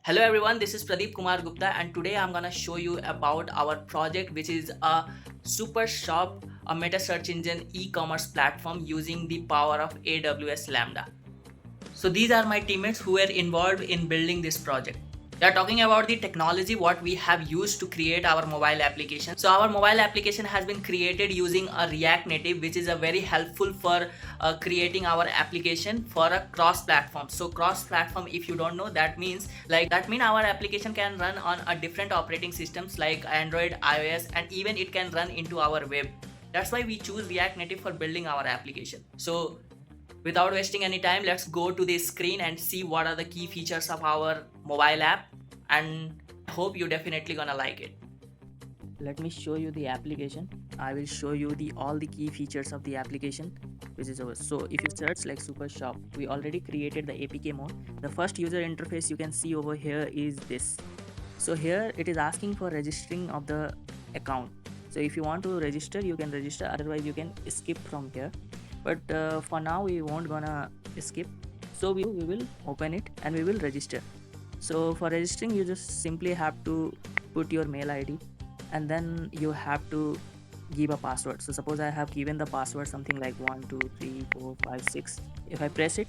Hello everyone, this is Pradeep Kumar Gupta and today I'm gonna show you about our project which is a super shop, a meta search engine e-commerce platform using the power of AWS Lambda. So these are my teammates who were involved in building this project. We are talking about the technology what we have used to create our mobile application. So our mobile application has been created using a React Native, which is a very helpful for creating our application for a cross platform. So cross platform, if you don't know, that means our application can run on a different operating systems like Android, iOS, and even it can run into our web. That's why we choose React Native for building our application. So without wasting any time, let's go to the screen and see what are the key features of our mobile app, and hope you definitely gonna like it. Let me show you the application. I will show you the all the key features of the application which is over. So if you search like super shop, we already created the APK mode. The first user interface you can see over here is this. So here it is asking for registering of the account. So if you want to register, you can register, otherwise you can skip from here. But for now we won't gonna skip, so we will open it and we will register. So for registering, you just simply have to put your mail ID and then you have to give a password. So suppose I have given the password something like 1 2 3 4 5 6. If I press it,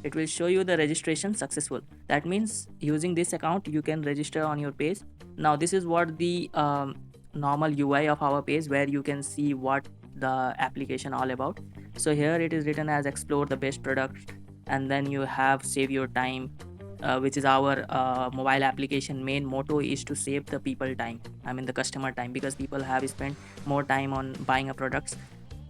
it will show you the registration successful. That means using this account you can register on your page. Now this is what the normal UI of our page, where you can see what the application all about. So here it is written as explore the best product, and then you have save your time, which is our mobile application main motto is to save the people time, I mean the customer time, because people have spent more time on buying a products.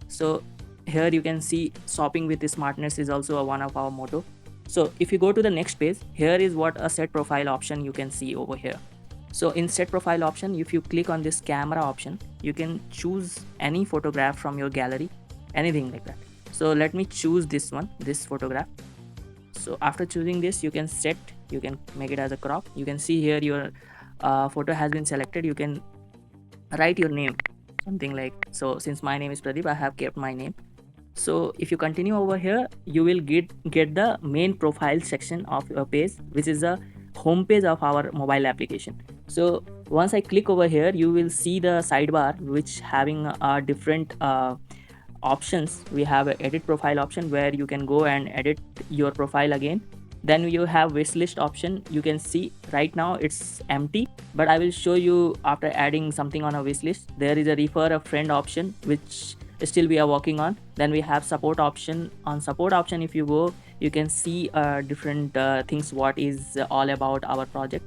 So here you can see shopping with smartness is also one of our motto. So if you go to the next page, here is what a set profile option you can see over here. So in set profile option, if you click on this camera option, you can choose any photograph from your gallery, anything like that. So let me choose this one, this photograph. So after choosing this, you can make it as a crop. You can see here your photo has been selected. You can write your name, something like, so since my name is Pradeep, I have kept my name. So if you continue over here, you will get the main profile section of your page, which is the home page of our mobile application. So once I click over here, you will see the sidebar which having different options. We have an edit profile option where you can go and edit your profile again. Then you have wishlist option. You can see right now it's empty, but I will show you after adding something on a wishlist. There is a refer a friend option which still we are working on. Then we have support option. On support option, if you go, you can see different things what is all about our project.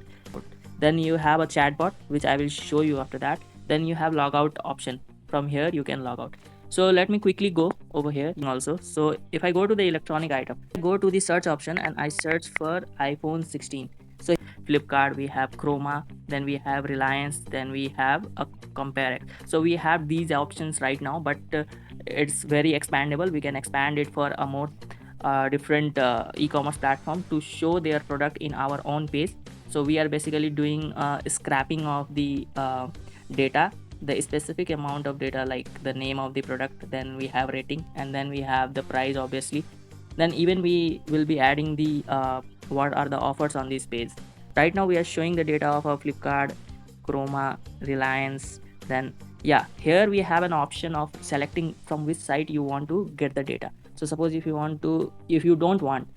Then you have a chatbot which I will show you after that. Then you have logout option. From here you can log out. So let me quickly go over here also. So if I go to the electronic item, I go to the search option and I search for iPhone 16. So Flipkart, we have Chroma, then we have Reliance, then we have a compare. So we have these options right now, but it's very expandable. We can expand it for a more different e-commerce platform to show their product in our own page. So we are basically doing scrapping of the data, the specific amount of data, like the name of the product, then we have rating, and then we have the price obviously. Then even we will be adding the what are the offers on this page. Right now we are showing the data of our Flipkart, Chroma, Reliance. Then yeah, here we have an option of selecting from which site you want to get the data. So suppose if you don't want,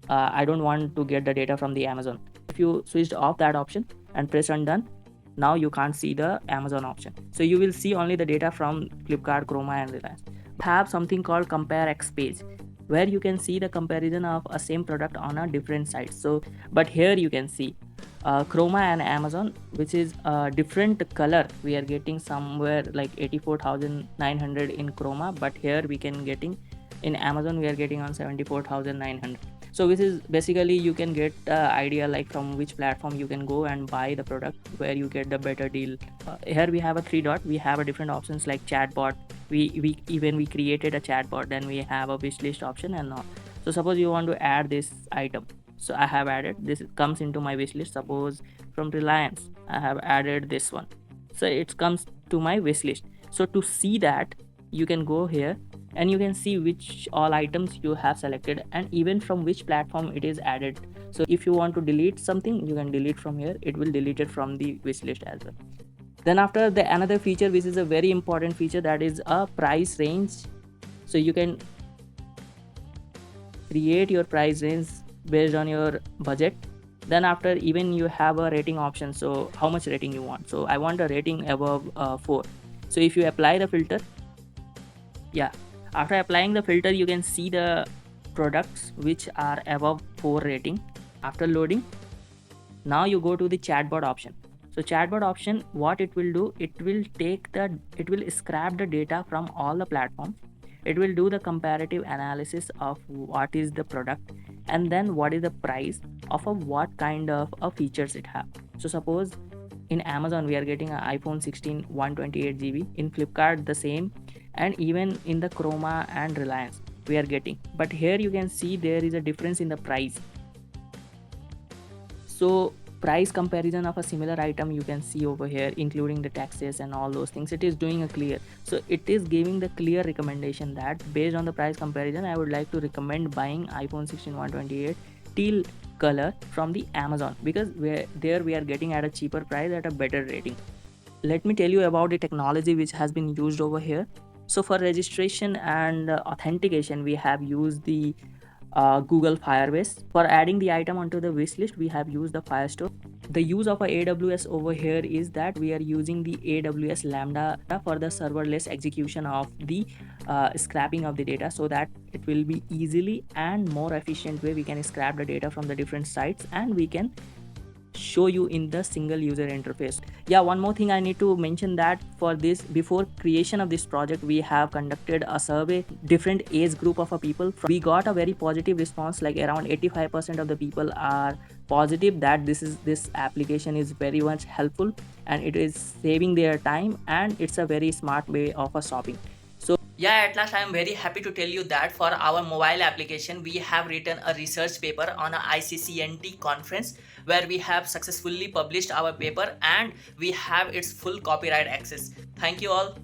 I don't want to get the data from the Amazon. If you switched off that option and press undone, now you can't see the Amazon option. So you will see only the data from Flipkart, Chroma, and Reliance. Have something called compare X page, where you can see the comparison of a same product on a different site. So but here you can see Chroma and Amazon, which is a different color. We are getting somewhere like 84,900 in Chroma, but here we can getting in Amazon we are getting on 74,900. So this is basically you can get idea like from which platform you can go and buy the product where you get the better deal. Here we have a 3 dot. We have a different options like chatbot. We created a chatbot. Then we have a wish list option and all. So suppose you want to add this item. So I have added this, comes into my wish list. Suppose from Reliance I have added this one, so it comes to my wish list. So to see that, you can go here and you can see which all items you have selected and even from which platform it is added. So if you want to delete something, you can delete from here. It will delete it from the wish list as well. Then after the another feature which is a very important feature, that is a price range. So you can create your price range based on your budget. Then after, even you have a rating option, so how much rating you want. So I want a rating above 4. So if you apply the filter, yeah, after applying the filter, you can see the products which are above 4 rating. After loading, now you go to the chatbot option. So chatbot option, what it will do, it will scrap the data from all the platforms. It will do the comparative analysis of what is the product and then what is the price of what kind of features it have. So suppose in Amazon we are getting an iPhone 16 128 GB, in Flipkart the same, and even in the Chroma and Reliance we are getting. But here you can see there is a difference in the price. So price comparison of a similar item you can see over here, including the taxes and all those things. It is doing a clear, so it is giving the clear recommendation that based on the price comparison, I would like to recommend buying iPhone 16 128 teal color from the Amazon, because we are getting at a cheaper price at a better rating. Let me tell you about the technology which has been used over here. So for registration and authentication, we have used the Google Firebase. For adding the item onto the wish list, we have used the Firestore. The use of a AWS over here is that we are using the AWS Lambda for the serverless execution of the scrapping of the data, so that it will be easily and more efficient way we can scrap the data from the different sites and we can show you in the single user interface. Yeah, one more thing I need to mention, that for this, before creation of this project, we have conducted a survey different age group of people. We got a very positive response, like around 85% of the people are positive that this application is very much helpful and it is saving their time and it's a very smart way of a shopping. So yeah, at last I am very happy to tell you that for our mobile application, we have written a research paper on a ICCNT conference where we have successfully published our paper and we have its full copyright access. Thank you all.